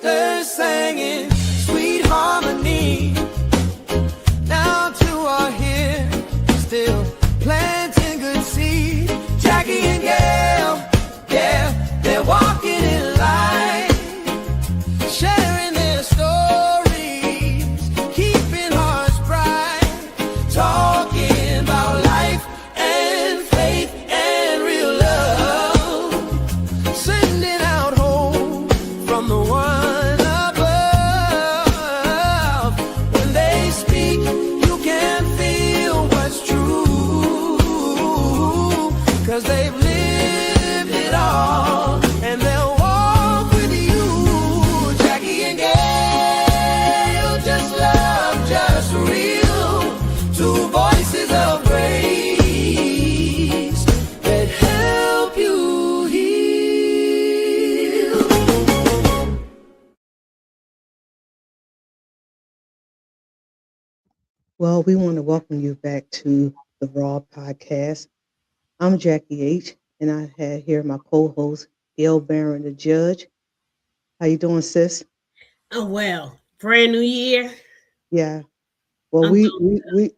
sisters singing sweet harmony. Now two are here, still planting good seed. Jackie and Gail, yeah, they're walking in light, sharing their stories, keeping hearts bright, talking about life and faith and real love, sending out hope from the one above. When they speak, you can feel what's true, 'cause they've lived it all, and they'll walk with you. Jackie and Gail, just love, just real. Two voices of grace that help you heal. Well, we want to welcome you back to the Raw Podcast. I'm Jackie H, and I have here my co-host Gail Barron, the judge. How you doing, sis? Oh well, brand new year. Yeah. Well, I'm we doing we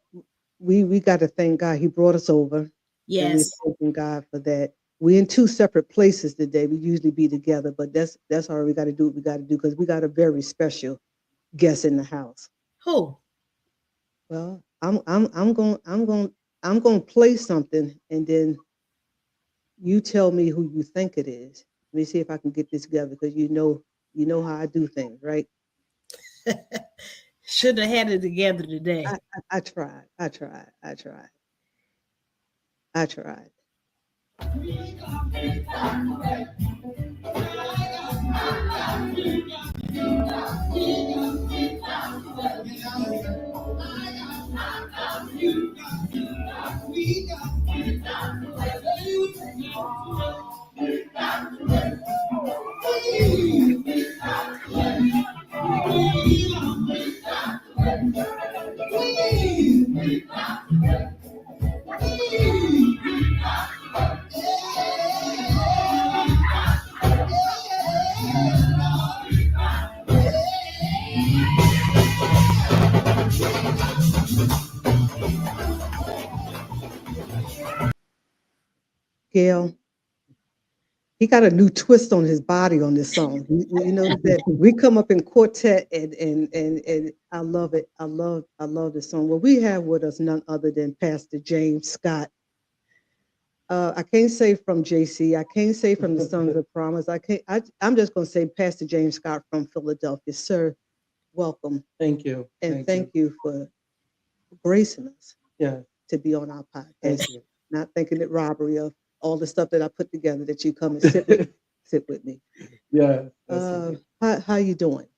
we we got to thank God. He brought us over, and we're yes. thanking God for that. We're in two separate places today. We usually be together, but that's all we got to do. What we got to do because we got a very special guest in the house. Who? Well, I'm going to play something, and then you tell me who you think it is. Let me see if I can get this together because you know how I do things, right? Should have had it together today. I tried. I tried. I tried. I tried. Gail, he got a new twist on his body on this song. You notice that we come up in quartet, and I love it. I love this song. Well, we have with us none other than Pastor James Scott. I can't say from JC. I can't say from the Sons of Promise. I can't. I'm just going to say Pastor James Scott from Philadelphia. Sir, welcome Thank you. and thank you for gracing us Yeah, to be on our podcast. thank you. Not thinking it robbery of all the stuff that I put together that you come and sit with me. Yeah, How you doing?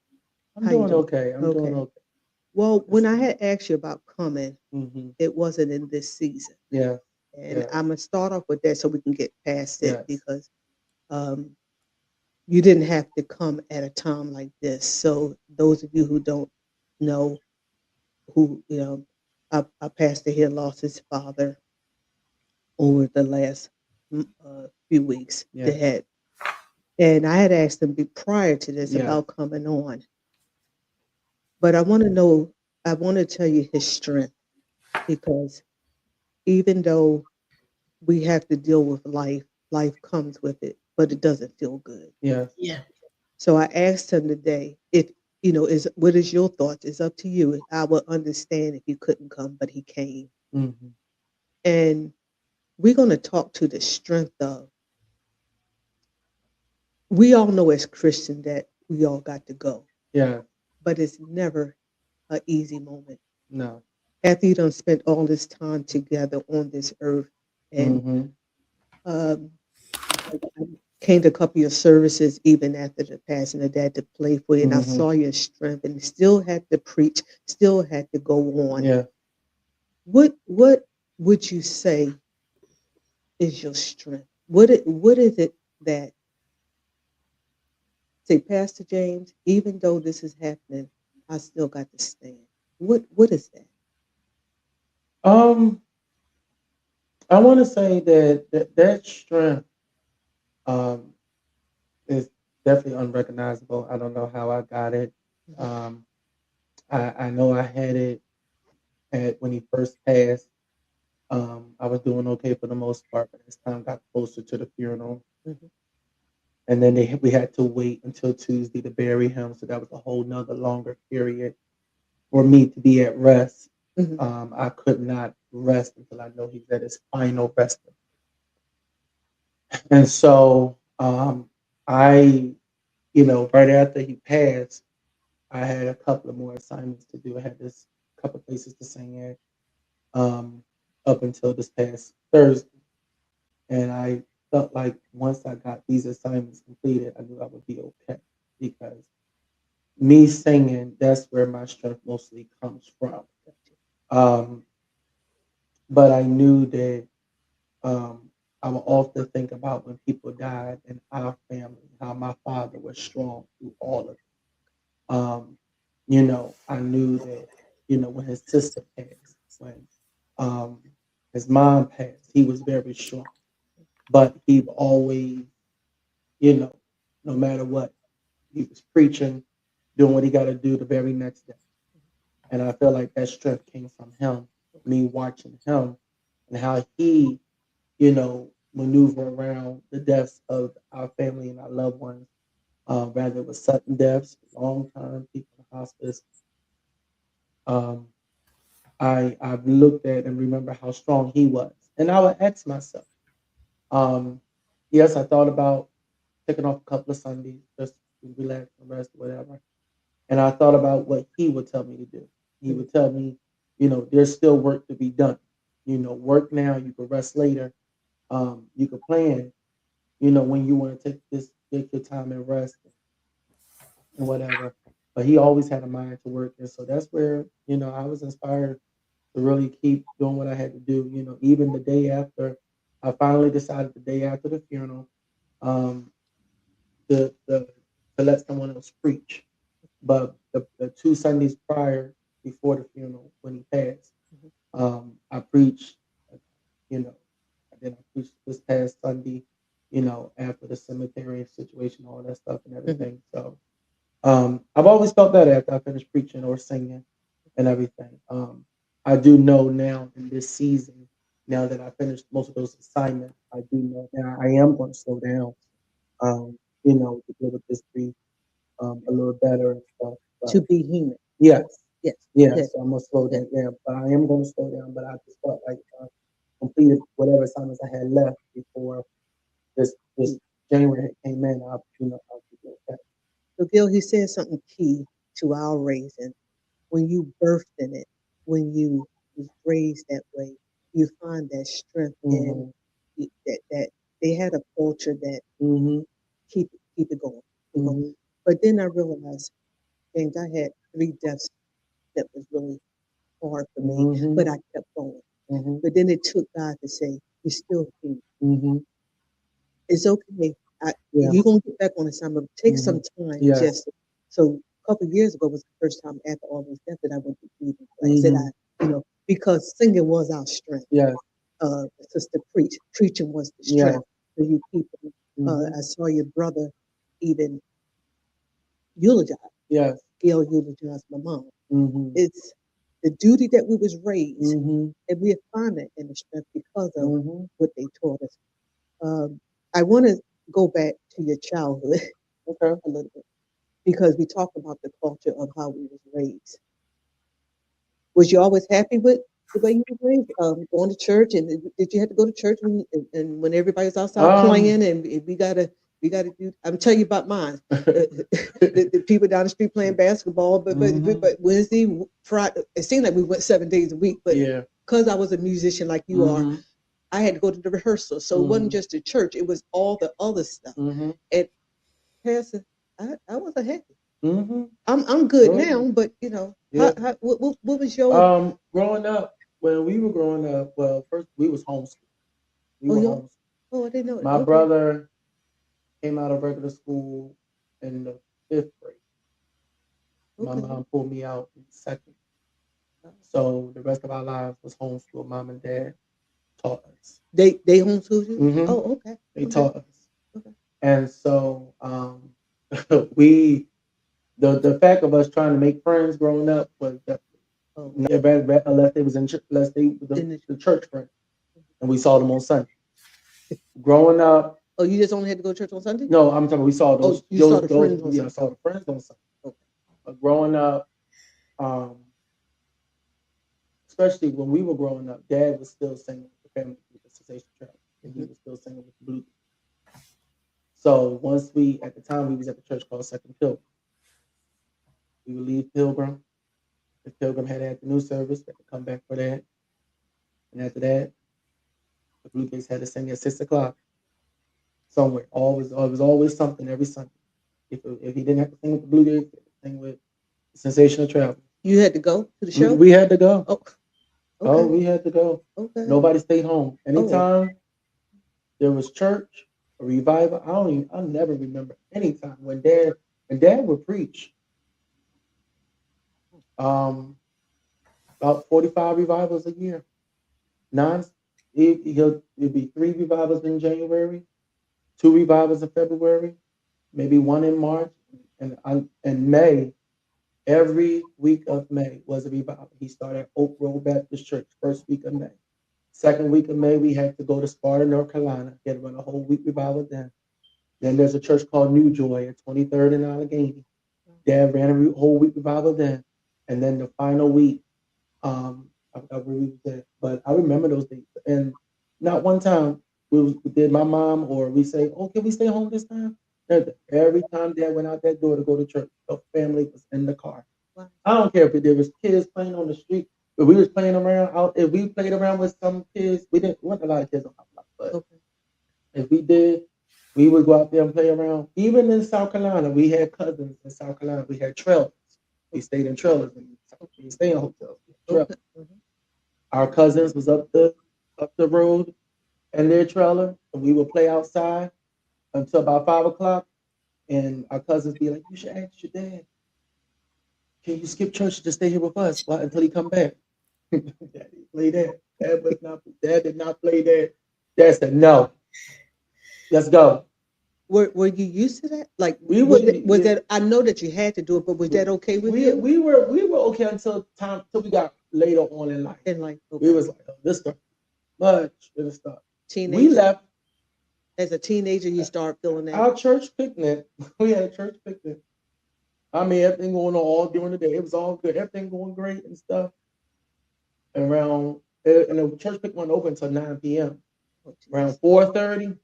I'm How you doing doing? okay. I'm Okay. doing okay. Well, when I had asked you about coming, Hmm. it wasn't in this season, Yeah, and yeah, I'm gonna start off with that so we can get past it yes, because um, you didn't have to come at a time like this. So those of you who don't know, who our pastor here lost his father over the last few weeks. yeah, And I had asked him prior to this yeah, about coming on, but I want to know, I want to tell you his strength because even though we have to deal with life, life comes with it, but it doesn't feel good. yeah. Yeah. So I asked him today if is what is your thoughts? It's up to you. I would understand if he couldn't come, but he came, Hmm. and we're going to talk to the strength of. We all know as Christian that we all got to go, Yeah, but it's never an easy moment. no. After you done spent all this time together on this earth, and Hmm. um, I came to a couple of your services even after the passing of dad to play for you, and I Hmm. saw your strength, and still had to preach, still had to go on. Yeah. What would you say is your strength? What is it that say, Pastor James, even though this is happening, I still got to stand. What is that? Um, I want to say that strength um is definitely unrecognizable. I don't know how I got it. Mhm. I know I had it when he first passed. I was doing okay for the most part, but as time got closer to the funeral, Mhm. and then we had to wait until Tuesday to bury him, so that was a whole nother longer period for me to be at rest. Mhm. I could not rest until I know he's at his final resting. And so I, right after he passed, I had a couple of more assignments to do. I had this couple places to sing at up until this past Thursday. And I felt like once I got these assignments completed, I knew I would be okay because me singing, that's where my strength mostly comes from. Um, but I knew that I would often think about when people died in our family, how my father was strong through all of it. I knew that, when his sister passed, when um, his mom passed, he was very strong. But he always, you know, no matter what, he was preaching, doing what he got to do the very next day. And I feel like that strength came from him, me watching him and how he, maneuver around the deaths of our family and our loved ones. Rather it was sudden deaths, long time people in hospice. Um, I've looked at and remember how strong he was. And I would ask myself, um, yes, I thought about taking off a couple of Sundays just to relax and rest, whatever. And I thought about what he would tell me to do. He Mhm. would tell me, there's still work to be done. Work now, you can rest later. You can plan, when you want to take your time and rest and whatever. But he always had a mind to work. And so that's where, I was inspired to really keep doing what I had to do. Even the day after, I finally decided the day after the funeral, um, to let someone else preach. But the two Sundays prior, before the funeral, when he passed, Mhm. I preached, you know, and then I preached this past Sunday, after the cemetery situation, all that stuff and Mhm. everything. So I've always felt better after I finished preaching or singing and everything. I do know now in this season, now that I finished most of those assignments, I do know now I am going to slow down, to deal with this grief a little better and stuff. To But be human. yes, Yes. yes, Yes. so I'm gonna slow Yes. that down. But I am going to slow down. But I just felt like I completed whatever assignments I had left before this Mm. January came in. I'll be okay. So, Gil, he said something key to our raising. When you birthed in it, when you was raised that way, you find that strength in Mhm. that they had a culture that Mhm. keep it going, keep going. Mhm. But then I realized, James, I had 3 deaths that was really hard for me, but Mhm. I kept going. Mhm. But then it took God to say, "You're still human. Mhm. It's okay. Yeah. You're gonna get back on assignment. Take some Mhm. time Yes. just." So a couple of years ago was the first time after all those deaths that I went to grieving class. That Mhm. I, because singing was our strength. Yes. Sister preaching was the Yes. strength for you people. Mhm. I saw your brother even eulogize. Yes. Gail eulogized my mom. Mhm. It's the duty that we was raised, Mhm. and we find that in the strength because of Mhm. what they taught us. Um, I want to go back to your childhood Okay. a little bit because we talked about the culture of how we was raised. Was you always happy with the way you was raised? Going to church, and did you have to go to church and when everybody's outside Um. playing, and we gotta do? I'm telling you about mine. The people down the street playing basketball, Mhm. but Wednesday, Friday, it seemed like we went 7 days a week, but Yeah. because I was a musician like you are, Mhm. I had to go to the rehearsal. So it wasn't Mhm. just the church; it was all the other stuff. Mhm. And Pastor, I wasn't happy. Mhm. I'm good Good. now, but Yeah. what was your? Growing up, when we were growing up, well, first we was homeschooled. We Oh, were you. homeschooled. Oh, I didn't know it. My Okay. brother came out of regular school in the 5th grade. My Okay. mom pulled me out in second. Uh, So the rest of our lives was homeschooled. Mom and dad taught us. they homeschooled you? Hmm Oh, okay. They Okay. taught us. Okay. And so The fact of us trying to make friends growing up was definitely Oh, unless they was unless they the church friends and we saw them on Sunday. Growing up, oh, you just only had to go to church on Sunday? no, I'm talking. We saw those. Oh, you saw the friends on Yeah, I Sunday. saw the friends on Sunday. Okay. But growing up, um, especially when we were growing up, Dad was still singing with the family with the Sensation Trap, and he was still singing with the blues. So once at the time, we was at the church called Second Pilgrim. We would leave Pilgrim. If Pilgrim had afternoon service, we had to come back for that. And after that, the Blue Jays had to sing at 6 o'clock somewhere. Always, it was always something every Sunday. If he didn't have to sing with the Blue Jays, he had to sing with Sensational Travel. You had to go to the show? We had to go. Oh, Oh, okay. we had to go. Okay. Nobody stayed home. Anytime there was church, a revival, I'll never remember any time when Dad would preach. About 45 revivals a year. It'd be 3 revivals in January, 2 revivals in February, maybe one in March, and May. Every week of May was a revival. He started at Oak Grove Baptist Church, first week of May. Second week of May, we had to go to Sparta, North Carolina, get run a whole week revival then. Then there's a church called New Joy at 23rd and Allegheny. Dad ran a whole week revival then. And then the final week, I forgot where we was at, but I remember those days. And not one time did my mom or we say, "Oh, can we stay home this time?" Every time Dad went out that door to go to church, the family was in the car. Wow. I don't care if there was kids playing on the street, but we was playing around out. If we played around with some kids, we wasn't a lot of kids on our block, but Okay. if we did, we would go out there and play around. Even in South Carolina, we had cousins in South Carolina. We had trailers. We stayed in trailers. We didn't stay in hotels. Okay. Our cousins was up the road in their trailer, and we would play outside until about 5 o'clock. And our cousins be like, "You should ask your dad. Can you skip church to stay here with us until he come back?" Daddy play that. Dad did not play that. Dad said, "No, let's go." Were you used to that? Like We was would. that I know that you had to do it, but was that okay with you? We were okay until we got later on in life. And like We was like, "Oh, this stuff much better stuff." We teenager, left as a teenager, you start feeling that. our church picnic. We had a church picnic. I mean, everything going on all during the day. It was all good. Everything going great and stuff. And the church picnic went open until 9 p.m. Around 4:30,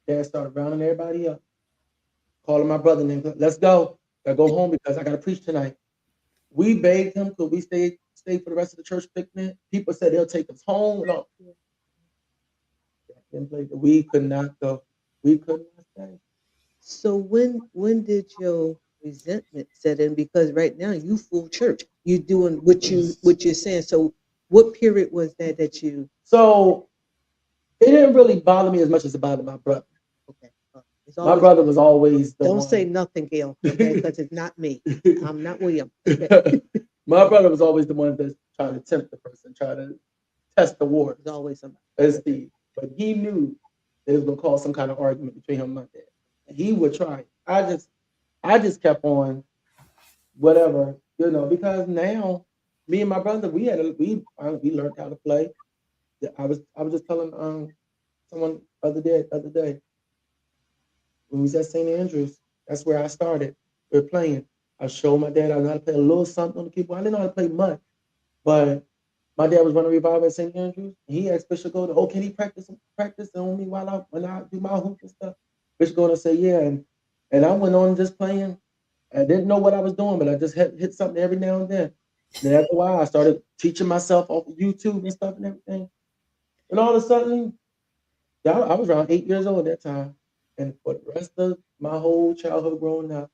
Dad started rounding everybody up, calling my brother and "Let's go. Gotta go home because I gotta preach tonight." We begged him, could we stay for the rest of the church picnic? People said they'll take us home. No. We could not go. We could not stay. So when did your resentment set in? Because right now you full church, you doing what you're saying. So what period was that you? So it didn't really bother me as much as it bothered my brother. Okay, My brother was always the don't one. say nothing, Gail, okay? Because it's not me. I'm not William. Okay? My brother was always the one that's trying to tempt the person, try to test the water. There's always somebody. As Steve, but he knew that it was gonna cause some kind of argument between him and my dad. And he would try. I just kept on whatever, because now me and my brother we learned how to play. I was just telling someone other day when we was at St. Andrews. That's where I started. We were playing. I showed my dad I know how to play a little something on the keyboard. I didn't know how to play much, but my dad was running revival at St. Andrews. He asked Bishop Golden, "Oh, can he practice on me when I do my hoop and stuff?" Bishop Golden said, "Yeah," and I went on just playing. I didn't know what I was doing, but I just hit something every now and then. Then after a while, I started teaching myself off of YouTube and stuff and everything. And all of a sudden, I was around 8 years old at that time, and for the rest of my whole childhood growing up,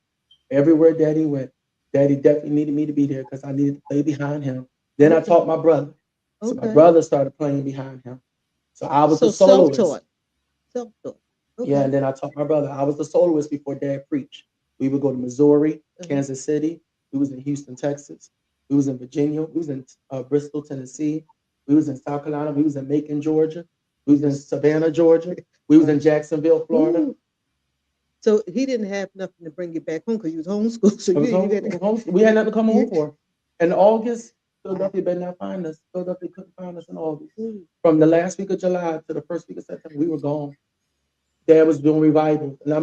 everywhere Daddy went, Daddy definitely needed me to be there because I needed to play behind him. Then I taught my brother. So my brother started playing behind him. So I was the soloist. Self-taught. Okay. Yeah, and then I taught my brother. I was the soloist before Dad preached. We would go to Missouri, Kansas City. We was in Houston, Texas. We was in Virginia. We was in Bristol, Tennessee. We was in South Carolina. We was in Macon, Georgia. We was in Savannah, Georgia. We was in Jacksonville, Florida. So he didn't have nothing to bring you back home because you was homeschooled. So It was you had it was to. homeschool. We had nothing to come home Yeah. for. In August, Philadelphia better not find us. Philadelphia couldn't find us in August. From the last week of July to the first week of September, we were gone. Dad was doing revival, and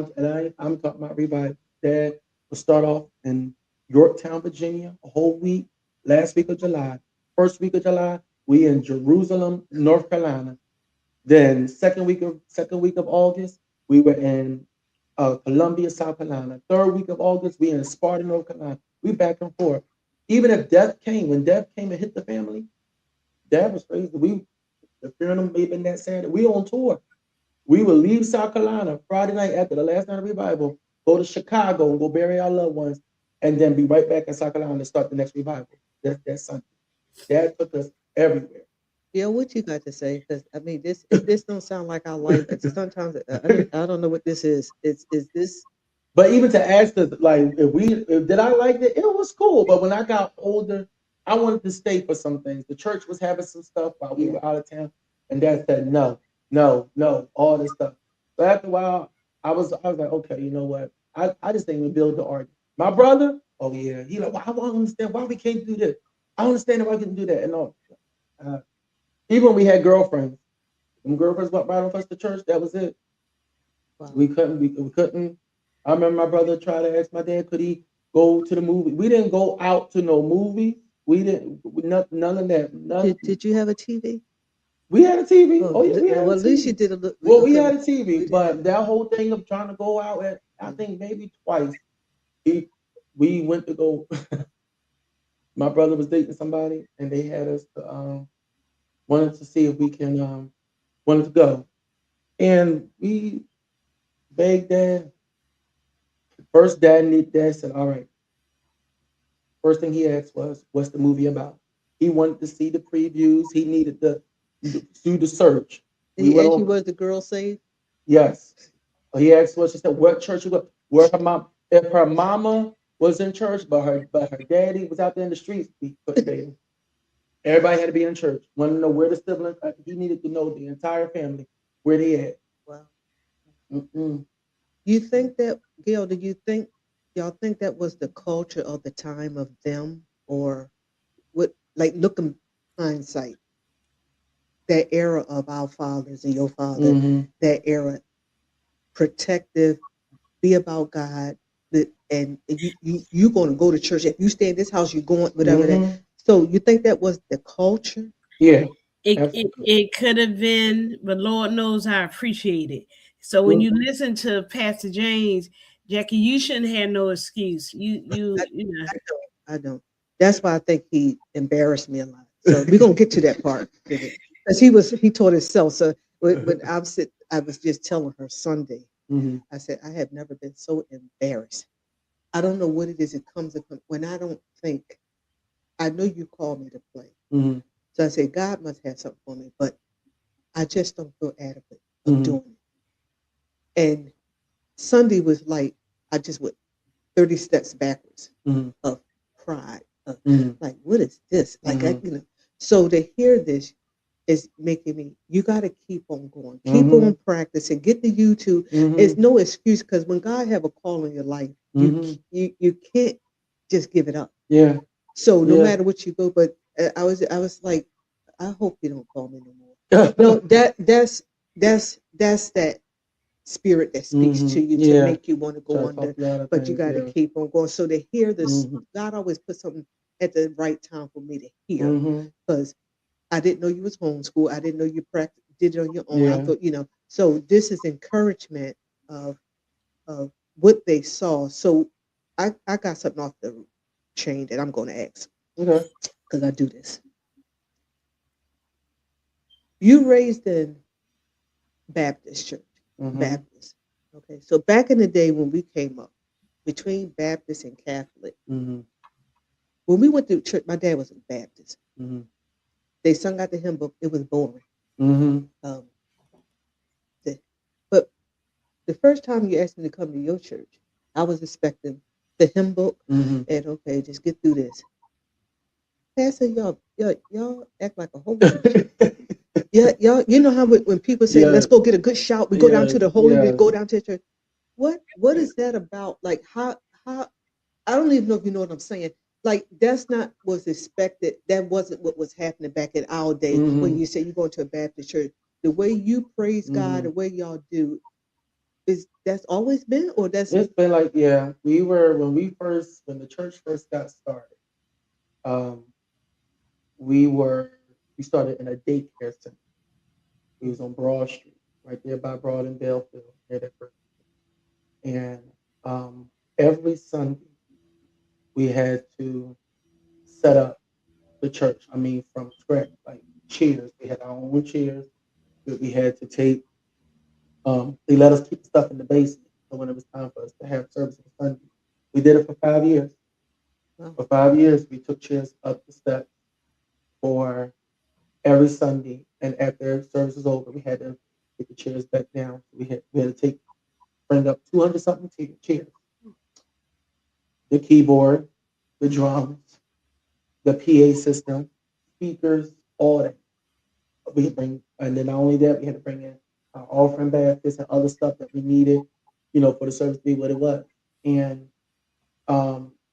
I'm talking about revival. Dad would start off in Yorktown, Virginia, a whole week. Last week of July, first week of July, we in Jerusalem, North Carolina. Then second week of August, we were in Columbia, South Carolina. Third week of August, we in Sparta, North Carolina. We back and forth. Even if death came, when death came and hit the family, Dad was crazy. The funeral may have been that Saturday. We on tour. We would leave South Carolina Friday night after the last night of revival, go to Chicago and go bury our loved ones, and then be right back in South Carolina to start the next revival. That's Sunday. Dad took us everywhere. Yeah, what you got to say? Because I mean, this don't sound like our life. But sometimes I don't know what this is. Is this? But even to ask us, like, if did I like it? It was cool. But when I got older, I wanted to stay for some things. The church was having some stuff while we Yeah. were out of town, and Dad said no, no, no, all this stuff. But after a while, I was like, okay, you know what? I just didn't even build the argument. My brother, oh yeah, he like, well, I don't understand why we can't do this. I don't understand why we can do that. And all. Uh, Even when we had girlfriends, when girlfriends went right off us to church, that was it. Wow. We couldn't. I remember my brother tried to ask my dad, could he go to the movie? We didn't go out to no movie. We didn't none of that. None. Did you have a TV? We had a TV. Oh, Oh yeah, we had well, a at least you TV. did a little. Well, we Okay, had a TV, we didn't have. but that whole thing of trying to go out at I think maybe twice. He, we went to go. My brother was dating somebody, and they had us to, wanted to see if we can wanted to go, and we begged dad. First, dad said, "All right." First thing he asked was, "What's the movie about?" He wanted to see the previews. He needed to do the search. Did We he went ask you on. was the girl saved? Yes. He asked what she said. What church you go? Where her mom? If her mama was in church, but her daddy was out there in the streets, we couldn't date him. Everybody had to be in church. Wanted to know where the siblings. He needed to know the entire family where they at. Wow. Mm-mm. You think that, Gail? Do you think y'all think that was the culture of the time of them, or what? Like looking hindsight, that era of our fathers and your father, Mm-hmm. that era, protective, be about God, and you going to go to church. If you stay in this house, you're going whatever that. Mm-hmm. So you think that was the culture? Yeah, It absolutely. it could have been, but Lord knows I appreciate it. So when you Mm-hmm. listen to Pastor James, Jackie, you shouldn't have no excuse. I, You know. I don't. I don't. That's why I think he embarrassed me a lot. So we're gonna get to that part because he taught himself. So when I was just telling her Sunday. Mm-hmm. I said I have never been so embarrassed. I don't know what it is. It comes when I don't think. I know you called me to play. Mm-hmm. So I said, God must have something for me, but I just don't feel adequate of Mm-hmm. doing it. And Sunday was like, I just went 30 steps backwards Mm-hmm. of pride. Of, Mm-hmm. like, what is this? Like, Mm-hmm. so to hear this is making me, you got to keep on going, keep Mm-hmm. on practicing, get the YouTube. Mm-hmm. It's no excuse because when God have a call in your life, Mm-hmm. you can't just give it up. Yeah, So no yeah. matter what you go, but I was like, I hope you don't call me no more. No, that's that spirit that speaks Mm-hmm. to you to Yeah. make you want to Try go to talk under, you out of but you things. got to Yeah. keep on going. So to hear this, Mm-hmm. God always put something at the right time for me to hear Mm-hmm. because I didn't know you was homeschool. I didn't know you did it on your own. I Yeah. thought, so this is encouragement of of what they saw. So I got something off the chain that I'm going to ask Okay. because I do this. You raised in Baptist church, Mm-hmm. Baptist. Okay, so back in the day when we came up, between Baptist and Catholic, Mm-hmm. when we went to church, my dad was a Baptist. Mm-hmm. They sung out the hymn book. It was boring. Mm-hmm. Um, the, but the first time you asked me to come to your church, I was expecting the hymn book Mm-hmm. and okay, just get through this. Pastor, y'all act like a whole bunch. Yeah, y'all, you know how when people say, Yeah. let's go get a good shout, we go down Yeah. to the holy, we Yeah. go down to the church. what is that about? Like how I don't even know if you know what I'm saying. Like that's not was expected. That wasn't what was happening back in our day when Mm-hmm. you say you go to a Baptist church. The way you praise God, Mm-hmm. the way y'all do, is that's always been, or that's It's been like, yeah, when the church first got started, um, we were we started in a daycare center. We was on Broad Street, right there by Broad and Belfield, near that first. And every Sunday we had to set up the church. I mean, from scratch, like chairs. We had our own chairs that we had to take. They let us keep stuff in the basement. So when it was time for us to have service on Sunday, we did it for 5 years. wow. For 5 years, we took chairs up the steps for every Sunday. And after service was over, we had to take the chairs back down. We had to bring up 200 something chairs, the keyboard, the drums, the PA system, speakers, all that. We had bring, and then not only that, we had to bring in our offering baskets and other stuff that we needed, for the service to be what it was. And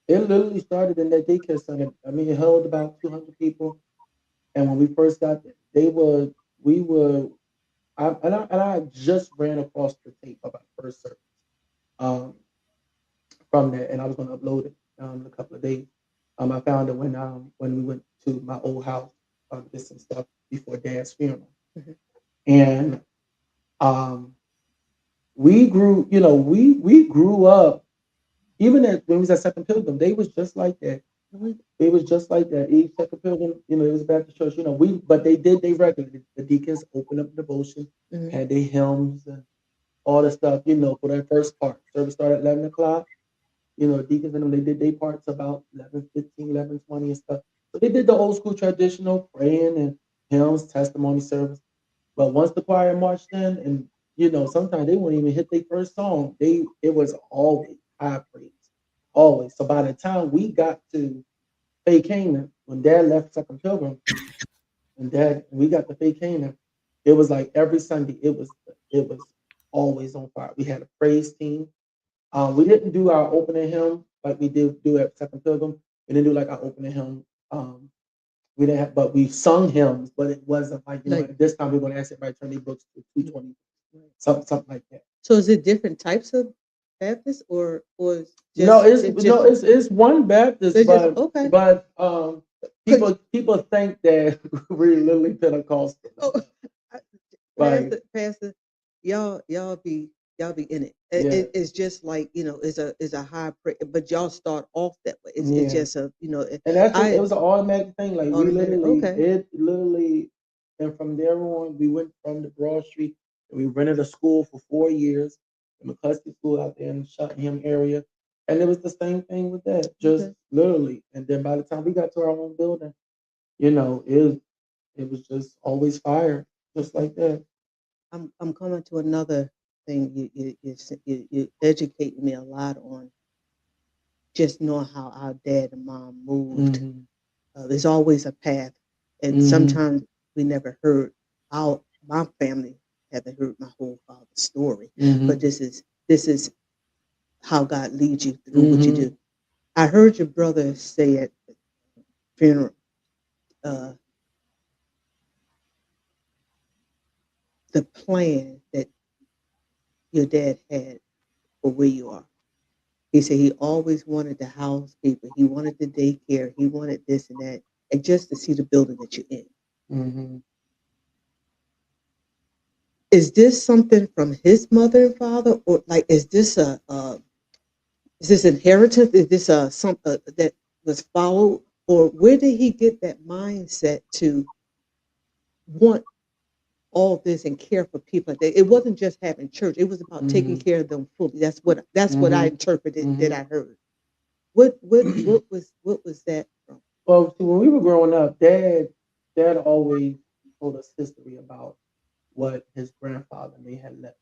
it literally started in that daycare center. I mean, it held about 200 people. And when we first got there, we were, I just ran across the tape of our first service um, from that, and I was going to upload it in a couple of days. I found it when we went to my old house to get some stuff before Dad's funeral, Mhm. and we grew. We grew up. Even when we was at Second Pilgrim, they was just like that. Mhm. It was just like that. Each Second Pilgrim, it was a Baptist church. But they regularly. The deacons opened up devotion, Mhm. had their hymns and all the stuff. For that first part. Service started at 11 o'clock. Deacons and them, they did their parts about 11:15, 11:20 and stuff. So they did the old school traditional praying and hymns, testimony service. But once the choir marched in, and sometimes they wouldn't even hit their first song. It was always high praise, always. So by the time we got to Faye Canaan, when Dad left Second Pilgrim, and we got to Faye Canaan, it was like every Sunday it was always on fire. We had a praise team. We didn't do our opening hymn like we did do at Second Pilgrim. We didn't do like our opening hymn. We didn't have, but we sung hymns, but it wasn't like, Like at this time we're going to ask everybody to turn their books to 220, something like that. so, is it different types of Baptists, or is No, just it's it no, just it's one they Baptist, just but okay? but Could people think that we're literally Pentecostal, oh, like Pastor, y'all be in it. yeah, It's just like is a high but y'all start off that way. It's yeah. just And it I was an automatic thing. Like automatic. Okay, it literally, and from there on, we went from the Broad Street and we rented a school for 4 years, the McCluskey School out there in the Cheltenham area. And it was the same thing with that, just okay. literally. And then by the time we got to our own building, it was just always fire, just like that. I'm coming to another thing. You educate me a lot on just knowing how our dad and mom moved. Hmm. There's always a path, and Hmm. sometimes we never heard our my family haven't heard my whole father's story, but Hmm. this is how God leads you through what you Hmm. do. I heard your brother say at the funeral, uh, the plan that your dad had for where you are. He said he always wanted to house people. He wanted the daycare. He wanted this and that, and just to see the building that you're in. Hmm. Is this something from his mother and father, or like is this inheritance? Is this some that was followed, or where did he get that mindset to want all this and care for people? It wasn't just having church; it was about taking Hmm. care of them fully. That's what I Hmm. interpreted that Hmm. I heard. What was that from? Well, see, when we were growing up, Dad always told us history about what his grandfather may have left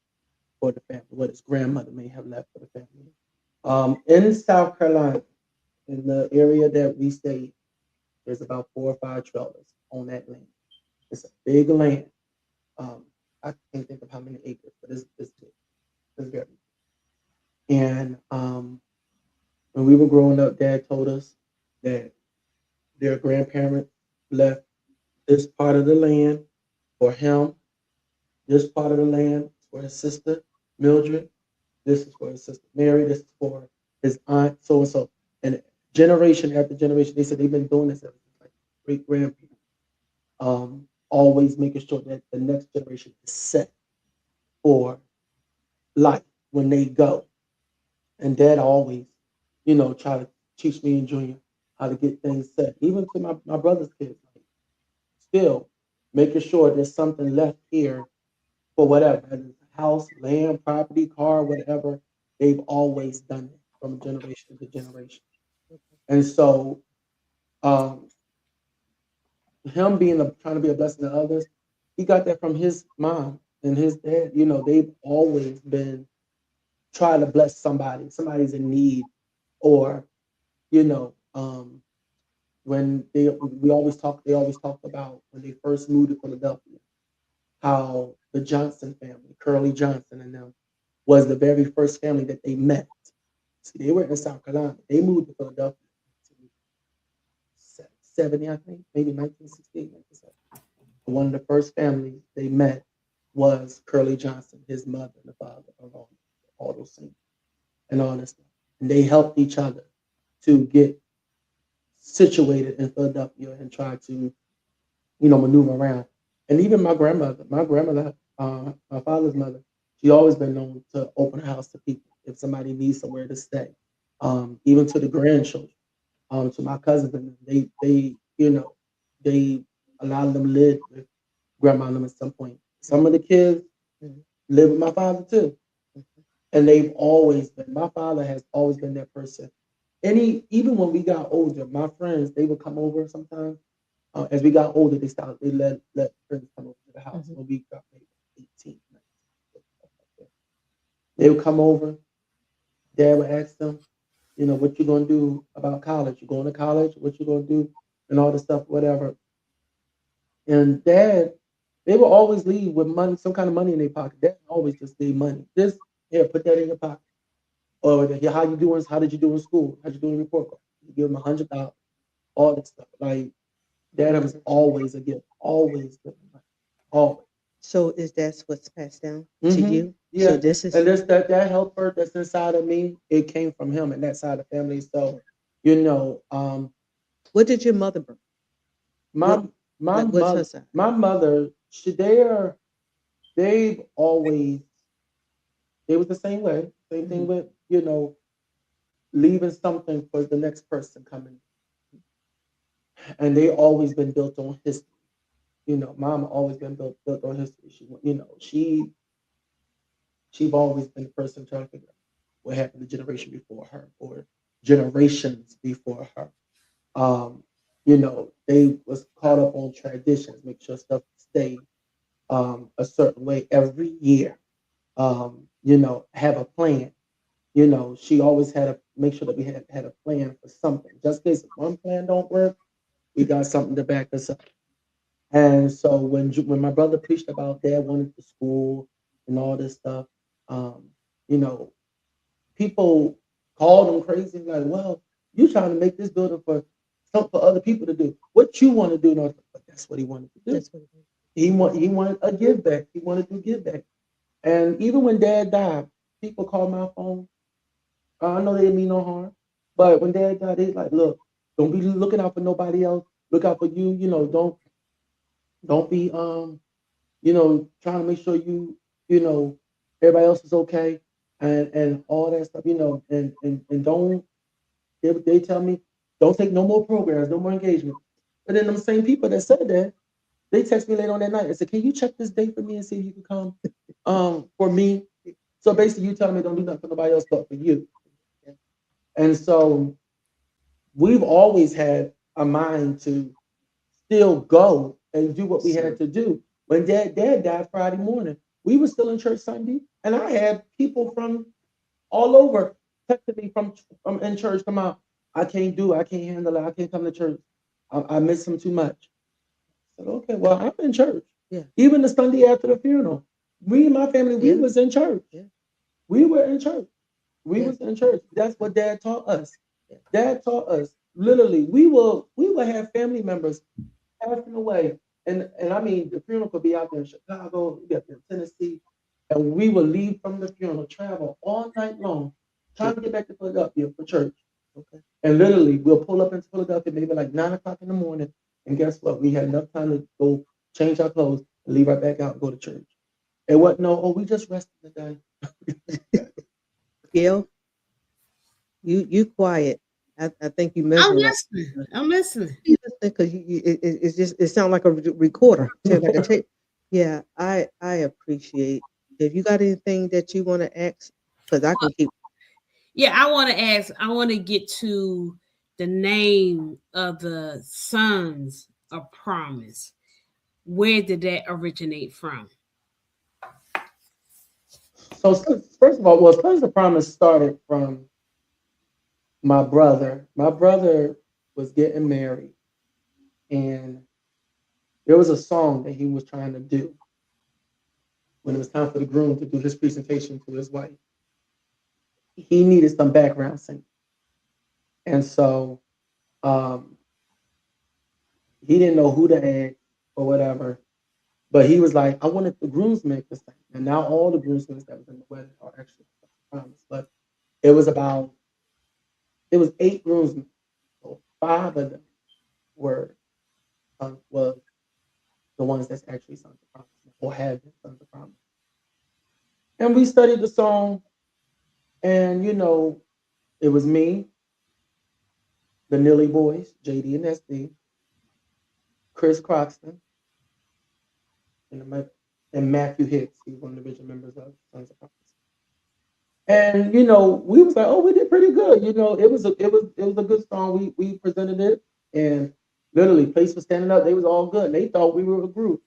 for the family, what his grandmother may have left for the family. In South Carolina, in the area that we stayed, there's about 4 or 5 trailers on that land. It's a big land. Um, I can't think of how many acres, but it's big. It's very big. And when we were growing up, Dad told us that their grandparents left this part of the land for him, this part of the land for his sister Mildred, this is for his sister Mary, this is for his aunt, so and so. And generation after generation, they said they've been doing this ever since like great grandparents. Always making sure that the next generation is set for life when they go. And Dad always, try to teach me and Junior how to get things set, even to my brother's kids. Like, still making sure there's something left here for whatever, whether it's a house, land, property, car, whatever. They've always done it from generation to generation. And so, um, him trying to be a blessing to others, he got that from his mom and his dad. They've always been trying to bless somebody. Somebody's in need, or you know, when they always talked about when they first moved to Philadelphia, how the Johnson family, Curly Johnson and them, was the very first family that they met. See, they were in South Carolina. They moved to Philadelphia in 1970, I think, maybe 1968, 1970. One of the first families they met was Curly Johnson, his mother and the father of all those things and all this stuff. And they helped each other to get situated in Philadelphia and try to, maneuver around. And even my grandmother, my father's mother, she always been known to open her house to people if somebody needs somewhere to stay. Even to the grandchildren, to my cousins, and them, they a lot of them lived with grandma and them at some point. Some of the kids Mhm. live with my father too, and they've always been. My father has always been that person. Even when we got older, my friends they would come over sometimes. As we got older, they let friends come over to the house Mhm. when we got maybe 18, 19, stuff like that. They would come over. Dad would ask them, what you gonna do about college? You going to college? What you gonna do? And all this stuff, whatever. And Dad, they would always leave with money, some kind of money in their pocket. Dad always just gave money. Just here, put that in your pocket. Or here, how you doing? How did you do in school? How'd you do in your report card? You give them $100, all that stuff. Like Dad was always a gift, always giving money, always. So is that what's passed down to Hmm. you? So Yeah, this is and that helper that's inside of me, it came from him and that side of the family. So, you know, um, what did your mother bring? my What my like what's her mother, side? my mother, they've always it was the same way. Same thing Mhm. with leaving something for the next person coming, and they always been built on history. Mama always been built on history. She's always been the person trying to figure out what happened the generation before her or generations before her. They was caught up on traditions, make sure stuff stayed a certain way every year. Have a plan. She always had to make sure that we had a plan for something. Just in case one plan don't work, we got something to back us up. And so when my brother preached about dad wanting to school and all this stuff, um, you know, people called him crazy, like, well, you trying to make this building for something for other people to do. What you want to do, no, but that's what he wanted to do. That's what it is. He wanted a give back. He wanted to give back. And even when dad died, people called my phone. I know they didn't mean no harm, but when dad died, they like, look, don't be looking out for nobody else. Look out for you. Don't be trying to make sure you know, everybody else is okay and all that stuff, and don't they tell me don't take no more programs, no more engagement. But then them same people that said that, they text me later on that night and said, can you check this date for me and see if you can come for me? So basically you telling me don't do nothing for nobody else but for you. And so we've always had a mind to still go and do what we had to do. When dad died Friday morning, we were still in church Sunday, and I had people from all over texting me from in church come out. I can't handle it. I can't come to church. I miss him too much. I said, okay, well, I'm in church. Yeah. Even the Sunday after the funeral, we and my family, we Yeah. was in church. Yeah. We were in church. We was in church. That's what Dad taught us. Dad taught us literally. We will have family members passing away, and I mean the funeral could be out there in Chicago, be up there in Tennessee, and we will leave from the funeral, travel all night long, trying to get back to Philadelphia for church. Okay. And literally, we'll pull up into Philadelphia maybe like 9 o'clock in the morning, and guess what? We had enough time to go change our clothes and leave right back out and go to church. It wasn't we just rested today. Gail, you quiet. I think you I'm mesmerized. listening. I'm listening. Because it sounds like a recorder. Sounds like a tape. Yeah, I appreciate. If you got anything that you want to ask, because I can keep. Yeah, I want to ask. I want to get to the name of the Sons of Promise. Where did that originate from? So first of all, Sons of Promise started from my brother. My brother was getting married, and there was a song that he was trying to do when it was time for the groom to do his presentation to his wife. He needed some background singing, and so he didn't know who to ask or whatever. But he was like, I wanted the groomsmen to sing, and now all the groomsmen that was in the wedding are actually promised. But it was 8 groomsmen, so 5 of them were was the ones that's actually Sons of Promise or have been Sons of Promise. And we studied the song, and it was me, the Nilly boys, JD and SD, Chris Croxton, and Matthew Hicks. He was one of the original members of Sons of Promise. And we was like, oh, we did pretty good. It was a good song. We presented it, and literally, place was standing up. They was all good. And they thought we were a group.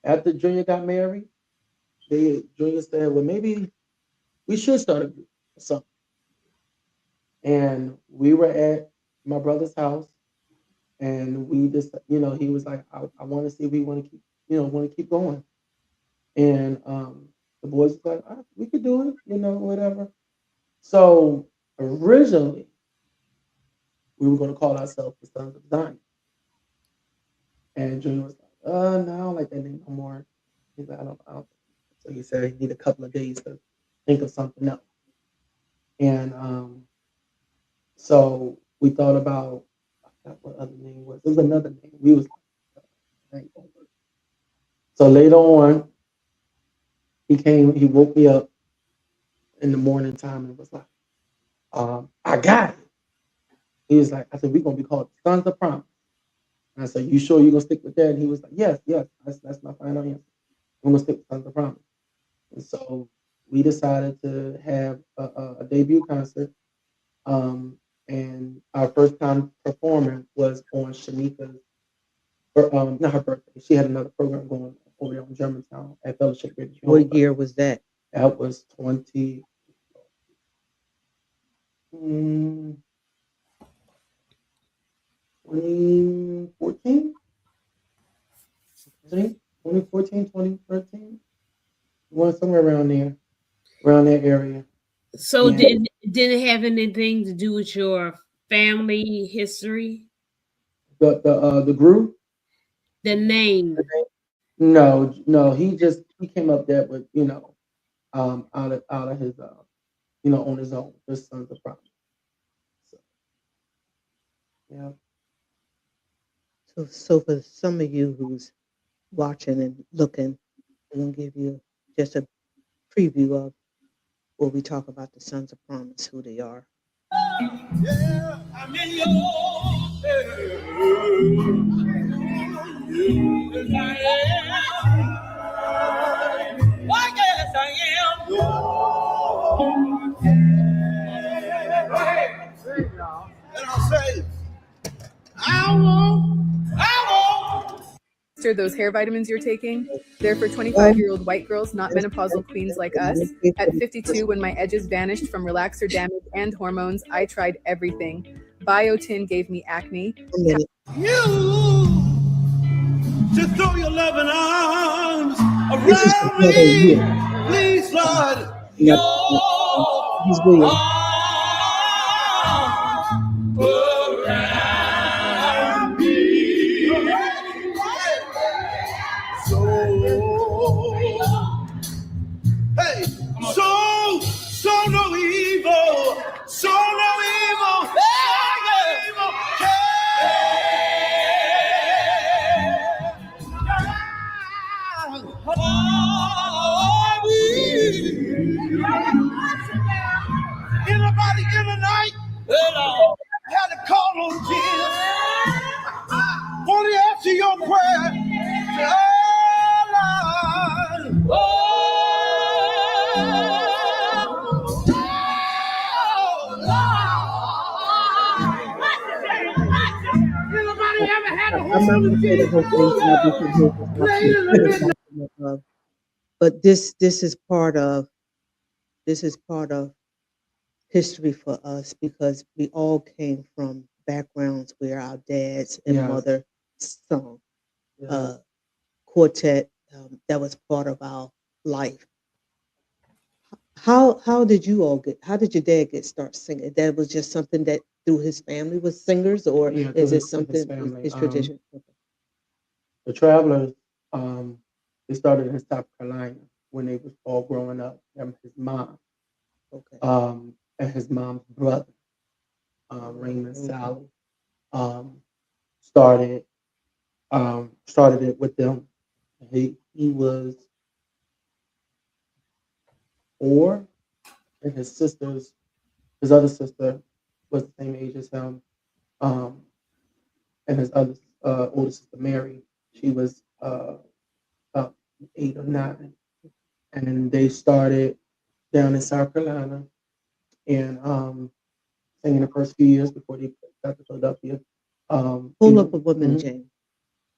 After Junior got married, Junior said, well, maybe we should start a group or something. And we were at my brother's house, and we just, he was like, I want to see if we want to keep going. And the boys were like, we could do it, whatever. So originally, we were going to call ourselves the Sons of Zion. And Junior was like, no, I don't like that name no more. He's like, I don't. So he said he needed a couple of days to think of something else. And so we thought about, I forgot what other name was. There was another name. We was like, so later on, he woke me up in the morning time and was like, I got it. He was like, I said, we're going to be called Sons of Promise. And I said, you sure you're going to stick with that? And he was like, yes, that's my final answer. I'm going to stick with Sons of Promise. And so we decided to have a debut concert. And our first time performing was on Shanika's, not her birthday. She had another program going over there in Germantown at Fellowship Radio. What year was that? That was 2014, 2013. Somewhere around there, around that area. So did it have anything to do with your family history? The group? The name? No. He came up there with out of his on his own. His Sons of Promise. So, yeah. So for some of you who's watching and looking, I'm gonna give you just a preview of what we talk about the Sons of Promise, who they are. Yeah, I'm in your yes, I am. Why, yes, I am. And I'll say, I won't. Those hair vitamins you're taking, they're for 25-year-old white girls, not menopausal queens like us. At 52, when my edges vanished from relaxer damage and hormones, I tried everything. Biotin gave me acne. You to throw your loving arms around me, please, Lord. He's William. Around me. So, hey, so no evil, so no evil, anybody in the night had to call on Jesus. Only answer your prayer. Oh, Lord. Anybody ever had to I'm hold not on going to to play the whole thing. Jesus? So I'll be from here. Play it a little bit. But this is part of history for us because we all came from backgrounds where our dads and Yes. mother sung Yes. quartet. That was part of our life. How did you all get? How did your dad get start singing? That was just something that through his family was singers, or Yeah, is through it his something family. his tradition? The Travelers, they started in South Carolina when they was all growing up. His mom, Okay. and his mom's brother, Raymond Sally, started started it with them. He was 4, and his other sister was the same age as him, um, and his other older sister Mary, she was about 8 or 9, and they started down in South Carolina, and singing the first few years before they got to Philadelphia. Hold up a woman, Jane.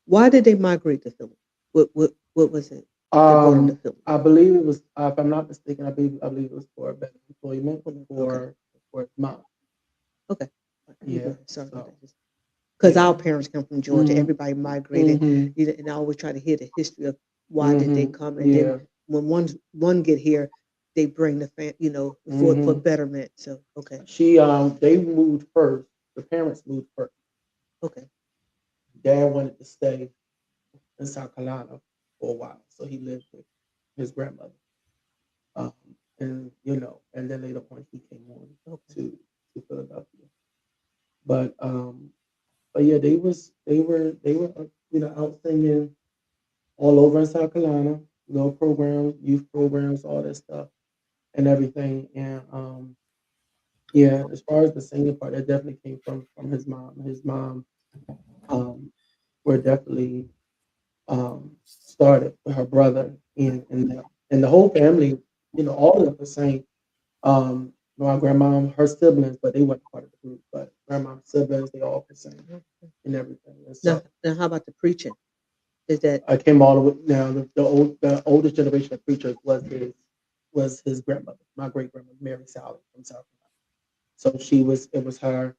Why did they migrate to Philly? What was it that brought them to Philly? I believe it was, if I'm not mistaken, I believe it was for better employment for his mom. Okay. Yeah. Sorry about So, that. Because yeah. our parents come from Georgia. Mhm. Everybody migrated. Mhm. And I always try to hear the history of why did they come. And Yeah. then when one get here, they bring the for betterment. So okay. They moved first. The parents moved first. Okay. Dad wanted to stay in South Carolina for a while, so he lived with his grandmother. And then later on he came on to Philadelphia. But yeah, they were out singing all over in South Carolina, programs, youth programs, all that stuff and everything. And yeah, as far as the singing part, that definitely came from his mom. His mom were definitely started with her brother and the whole family, all of them were sang. My grandma, her siblings, but they weren't part of the group. But grandma's siblings, they all could sing and everything. And so Now how about the preaching? Is that I came all the way now. The oldest generation of preachers was his grandmother, my great grandmother, Mary Sally from South Carolina. So it was her,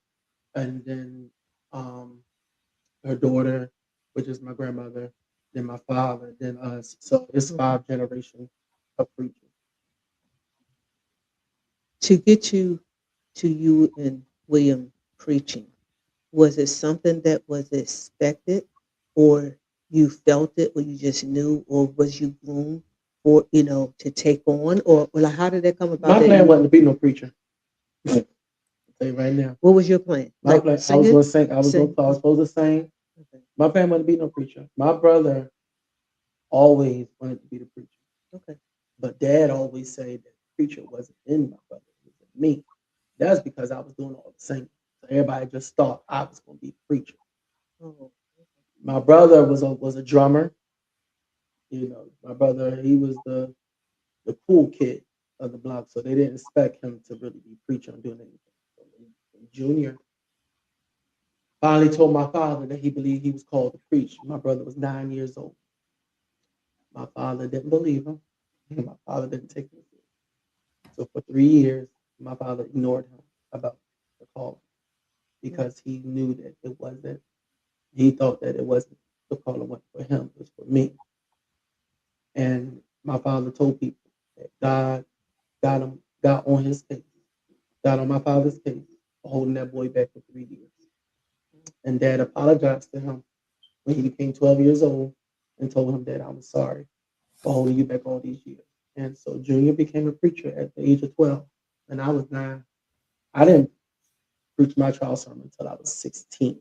and then her daughter, which is my grandmother, then my father, then us. So it's 5 generations of preachers. to get you and William preaching? Was it something that was expected, or you felt it, or you just knew, or was you groomed for to take on, or like how did that come about? My That plan wasn't to be no preacher. I'll tell you right now. What was your plan? My Like plan, I was singing? going to sing. I was Sing. supposed to sing. Okay. My plan wasn't to be no preacher. My brother always wanted to be the preacher. Okay. But Dad always said that the preacher wasn't in my brother, it was in me. That's because I was doing all the singing. So everybody just thought I was going to be the preacher. Oh. My brother was a drummer. My brother, he was the cool kid of the block, so they didn't expect him to really be preaching or doing anything. So when Junior finally told my father that he believed he was called to preach. My brother was 9 years old. My father didn't believe him. My father didn't take him serious. So for 3 years, my father ignored him about the call because he knew that it wasn't. He thought that it wasn't the calling wasn't for him; it was for me. And my father told people that God got on his face got on my father's case for holding that boy back for 3 years. And Dad apologized to him when he became 12 years old and told him that I was sorry for holding you back all these years. And so Junior became a preacher at the age of 12, and I was 9. I didn't preach my trial sermon until I was 16.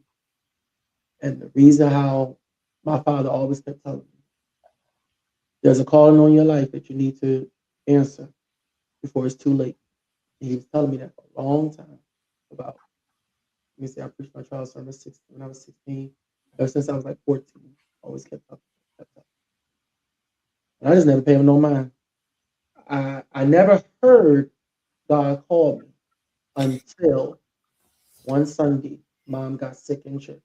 And the reason how my father always kept telling me, there's a calling on your life that you need to answer before it's too late. And he was telling me that for a long time about, let me see, I preached my trial sermon when I was 16. Ever since I was like 14, always kept up. And I just never paid him no mind. I never heard God call me until one Sunday, Mom got sick in church.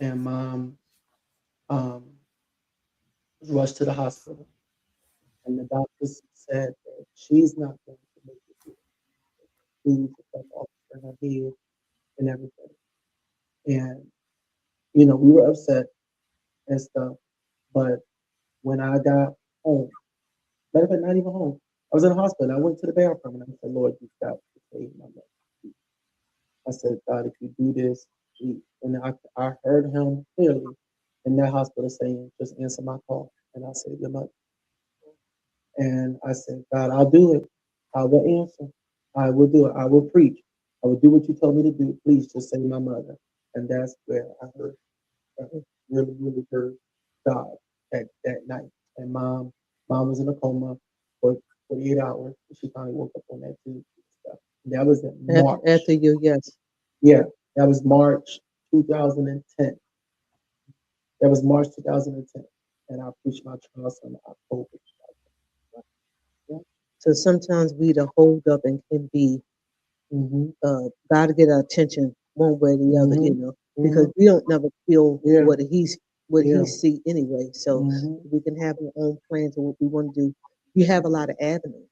And Mom was rushed to the hospital. And the doctors said that she's not going to make it through. Food stuff off her head and everything. And, we were upset and stuff. But when I got home, matter of fact, not even home, I was in the hospital. I went to the bathroom and I said, Lord, you've got to save my life. I said, God, if you do this, please. And I heard him clearly in that hospital saying, just answer my call and I'll save your life. And I said, God, I'll do it. I will answer. I will do it. I will preach. I will do what you told me to do. Please just save my mother. And that's where I really, really heard God that night. And mom was in a coma for 48 hours. She finally woke up on that Tuesday stuff. That was in March. After you, yes. Yeah, that was March 2010. That was March 2010. And I preached my trial in October. So sometimes we the hold up and can be gotta get our attention one way or the other, because we don't never feel what he see anyway. So we can have our own plans of what we want to do. You have a lot of avenues,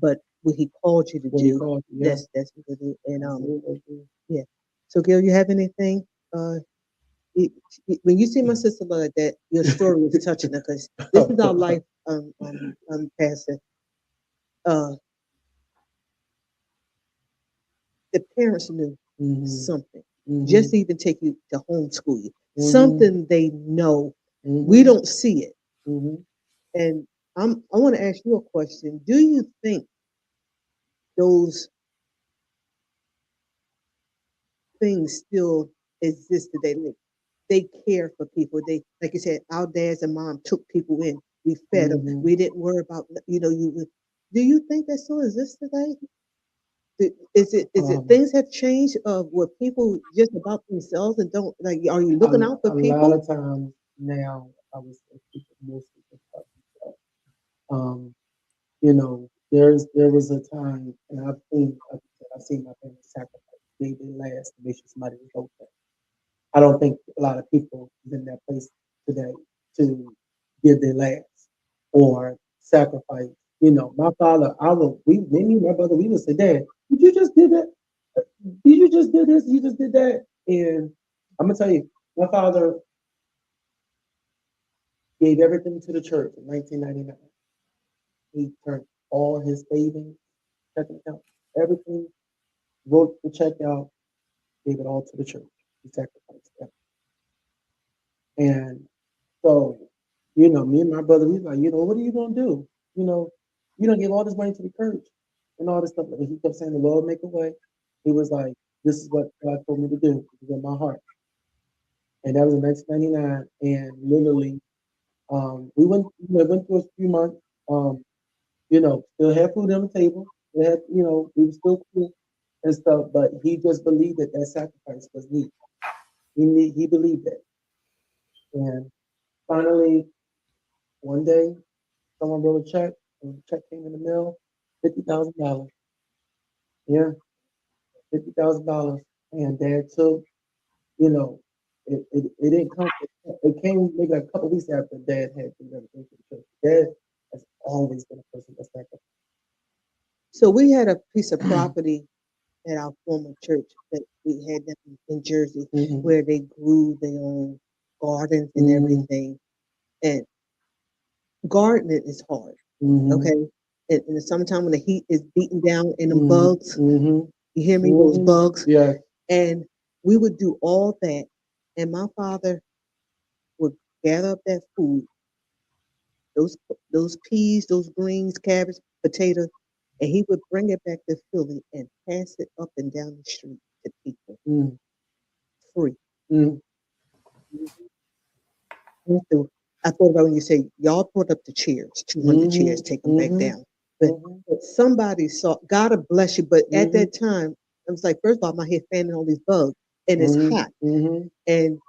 but what he called you to do, that's what it is. And yeah. So Gail, you have anything? When you see my sister like that, your story is touching her because this is our life, Pastor. The parents knew something, just to even take you to homeschool you, something they know. We don't see it. And I want to ask you a question. Do you think those things still exist today? Like they care for people. They, like you said, our dads and mom took people in. We fed them. We didn't worry about, you. Do you think that still exists today? Is it things have changed where people just about themselves and don't like? Are you looking out for people? A lot of times now, I would say people mostly think about themselves. There was a time, and I've seen my parents sacrifice their last to make sure somebody was okay. I don't think a lot of people is in that place today to give their last or sacrifice. My father, me and my brother, we would say, Dad, did you just did that? Did you just do this? You just did that? And I'm gonna tell you, my father gave everything to the church in 1999. He turned all his savings, checking account, everything, wrote the check out, gave it all to the church. He sacrificed that. And so, me and my brother, we was like, what are you gonna do? You don't give all this money to the church and all this stuff. And he kept saying, the Lord make a way. He was like, this is what God told me to do. It was in my heart. And that was in 1999. And literally, we went through a few months. Still had food on the table. We had, we were still cool and stuff. But he just believed that sacrifice was needed. He believed that. And finally, one day, someone wrote a check, and the check came in the mail, $50,000. Yeah, $50,000. And Dad took, it didn't come. It came maybe a couple weeks after Dad had given everything to the church. Dad has always been a person that's sacrificed. So we had a piece of property at our former church that we had down in Jersey, where they grew their own gardens and everything. And gardening is hard, okay? in the summertime when the heat is beating down and them bugs. You hear me? Those bugs. Yeah. And we would do all that. And my father would gather up that food, those peas, those greens, cabbage, potatoes, and he would bring it back to Philly and pass it up and down the street to people free. I thought about when you say y'all put up the chairs, 200 chairs, take them back down. But somebody saw, God will bless you. But at that time, I was like, first of all, I'm out here fanning all these bugs and it's hot. And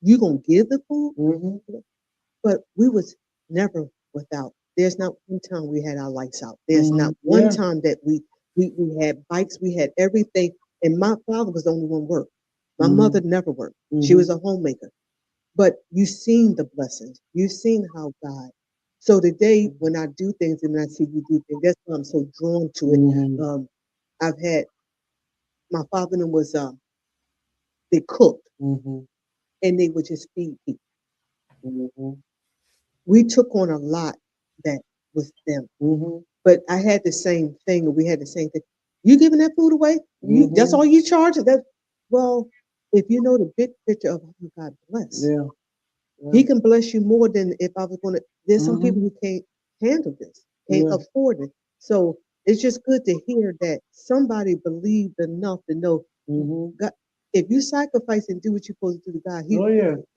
you gonna give the food? But we was never without. There's not one time we had our lights out. There's not one time that we had bikes, we had everything. And my father was the only one worked. My mother never worked. She was a homemaker. But you seen the blessings. You seen how God. So today, when I do things and when I see you do things, that's why I'm so drawn to it. I've had my father and them was they cooked and they would just feed people. We took on a lot that was them. But I had the same thing, and we had the same thing. You giving that food away? That's all you charge? Well, if you know the big picture of how God bless. He can bless you more than if I was going to. There's some people who can't handle this, can't afford it. So it's just good to hear that somebody believed enough to know God. If you sacrifice and do what you're supposed to do to God,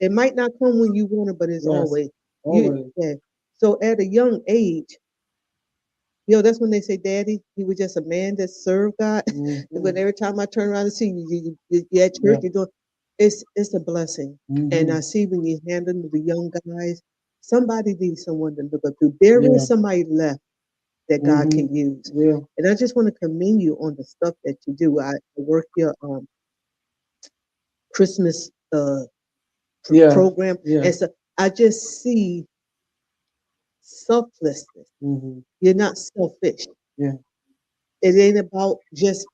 it might not come when you want it, but it's always. So at a young age, that's when they say, Daddy, he was just a man that served God. But every time I turn around and see you at church, you're doing. It's a blessing. And I see when you handle the young guys, somebody needs someone to look up to. There is somebody left that God can use. And I just want to commend you on the stuff that you do. I work your Christmas program. And so I just see selflessness. You're not selfish. It ain't about just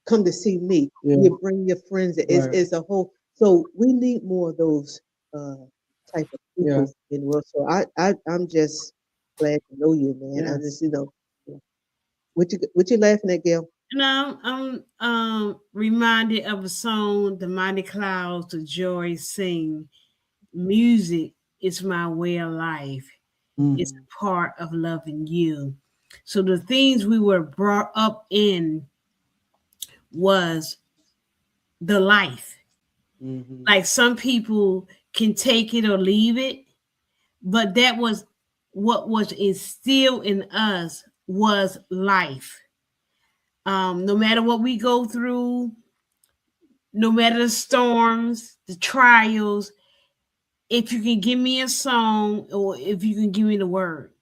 come to see me. You bring your friends. It's a whole. So we need more of those type of people in the world. So I'm just glad to know you, man. I just what you laughing at, Gail? No, I'm reminded of a song, "The Mighty Clouds of Joy Sing." Music is my way of life. It's a part of loving you. So the things we were brought up in was the life. Like some people can take it or leave it, but that was what was instilled in us was life. No matter what we go through, no matter the storms, the trials, if you can give me a song or if you can give me the word,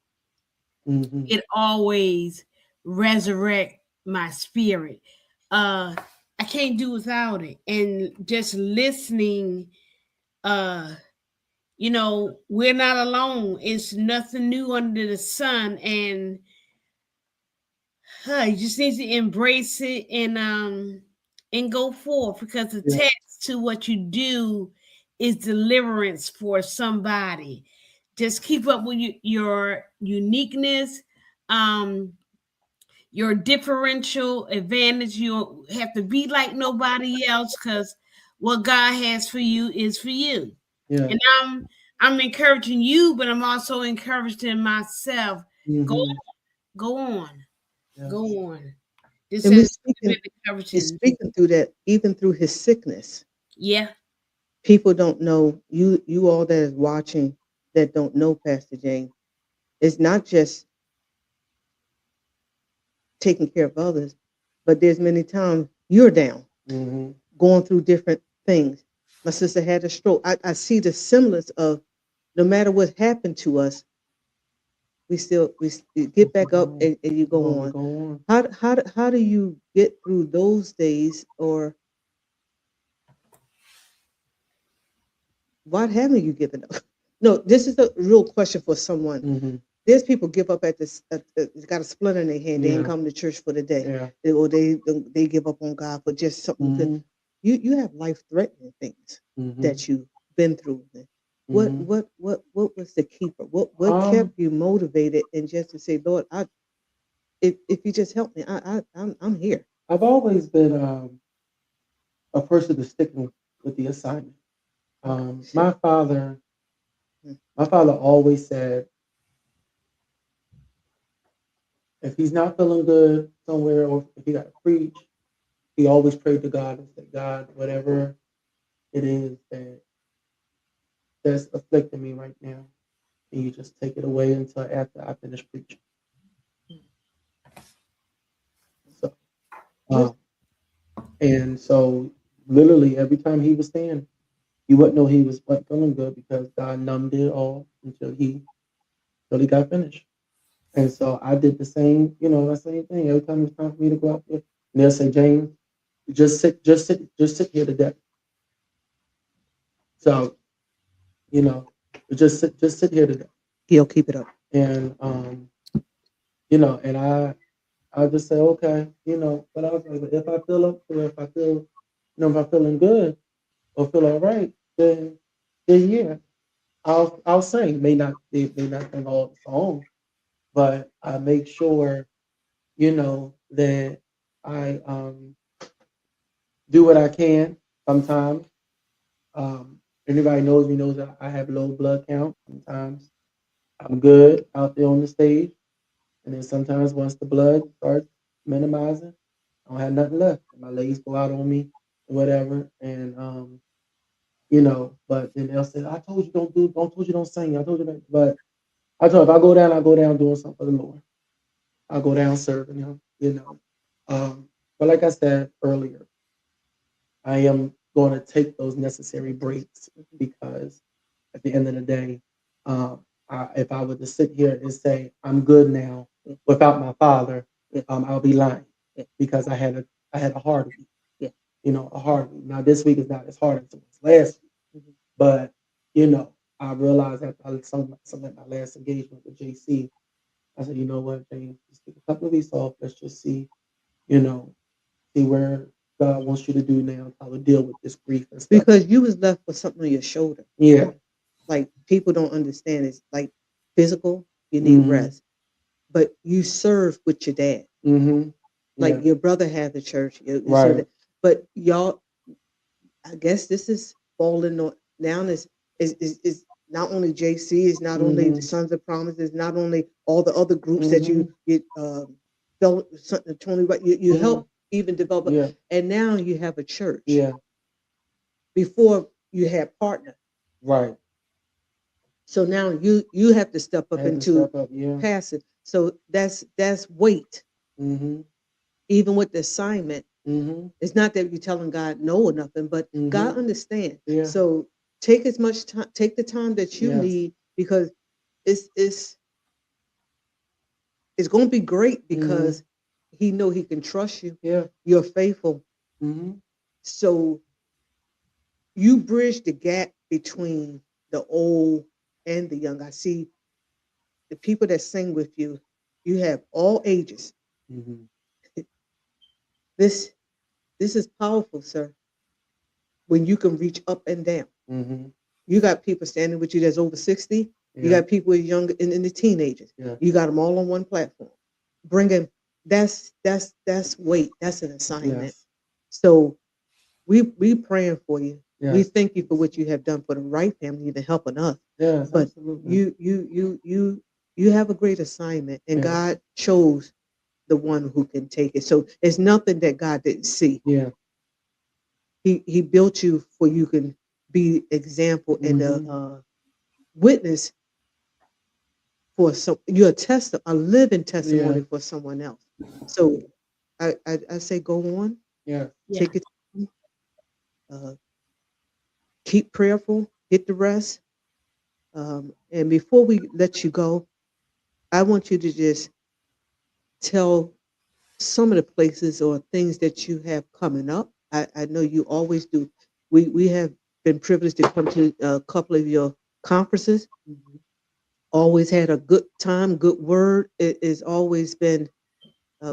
it always resurrect my spirit. I can't do without it. And just listening, we're not alone. It's nothing new under the sun. And you just need to embrace it and go forth, because the text to what you do is deliverance for somebody. Just keep up with your uniqueness, your differential advantage. You don't have to be like nobody else, because what God has for you is for you. And I'm encouraging you, but I'm also encouraging myself. Go on. This And has been encouraging. he's speaking through that, even through his sickness. Yeah. People don't know, you all that is watching that don't know Pastor Jane, it's not just taking care of others, but there's many times you're down, going through different things. My sister had a stroke. I see the semblance of, no matter what happened to us, we get back up and you go on. How do you get through those days, or why haven't you given up? No, this is a real question for someone. There's people give up at this. Got a splinter in their hand. They ain't come to church for the day, or they give up on God for just something. You have life threatening things that you've been through. What was the keeper? What kept you motivated, and just to say, Lord, if you just help me, I'm here. I've always been a person to stick with the assignment. My father always said, if he's not feeling good somewhere, or if he got to preach, he always prayed to God and said, God, whatever it is that's afflicting me right now, and you just take it away until after I finish preaching. So, and so literally every time he was staying, you wouldn't know he wasn't feeling good because God numbed it all until he got finished. And so I did the same thing. Every time it was time for me to go out there, and they'll say, James, just sit here today. So, just sit here today. He'll keep it up. And and I just say, okay, but I was like, if I feel up to it, if I feel, if I'm feeling good or feel all right, then yeah, I'll sing. May not sing all the songs, but I make sure, that I do what I can. Sometimes, anybody knows me knows that I have low blood count. Sometimes I'm good out there on the stage, and then sometimes once the blood starts minimizing, I don't have nothing left. My legs go out on me, whatever, and But then they'll say, "I told you don't sing. I told you that." But I told if I go down doing something for the Lord. I'll go down serving Him. But like I said earlier, I am going to take those necessary breaks because at the end of the day, if I were to sit here and say I'm good now without my father, I'll be lying because I had a hard week. A hard week. Now this week is not as hard as it was last week, but I realized after I some at my last engagement with JC, I said, you know what, James, just take a couple of weeks off. Let's just see where God wants you to do now, how to deal with this grief and stuff. Because you was left with something on your shoulder. Yeah. Like people don't understand. It's like physical, you need rest. But you serve with your dad. Mm-hmm. Like your brother had the church. Right. But y'all, I guess this is falling on now is not only JC, it's not only the Sons of Promise, it's not only all the other groups that you felt something Tony, but you help even develop. Yeah. And now you have a church. Yeah. Before you had partner. Right. So now you have to step up into pass it. So that's weight. Mm-hmm. Even with the assignment, it's not that you're telling God no or nothing, but God understands. Yeah. So take as much time, take the time that you need because it's going to be great because He know He can trust you. Yeah. You're faithful. So you bridge the gap between the old and the young. I see the people that sing with you. You have all ages. This is powerful, sir. When you can reach up and down. You got people standing with you that's over 60. Yeah. You got people younger in the teenagers. Yeah. You got them all on one platform. Bringing that's weight. That's an assignment. Yes. So we praying for you. Yes. We thank you for what you have done for the right family, even helping us. Yes, but absolutely. You have a great assignment, and God chose the one who can take it. So it's nothing that God didn't see. Yeah. He built you for you can be example and a witness for you're a living testimony for someone else. So I say go on. Yeah. Take it. Keep prayerful. Get the rest. And before we let you go, I want you to just tell some of the places or things that you have coming up. I know you always do. We have been privileged to come to a couple of your conferences. Always had a good time, good word. It has always been,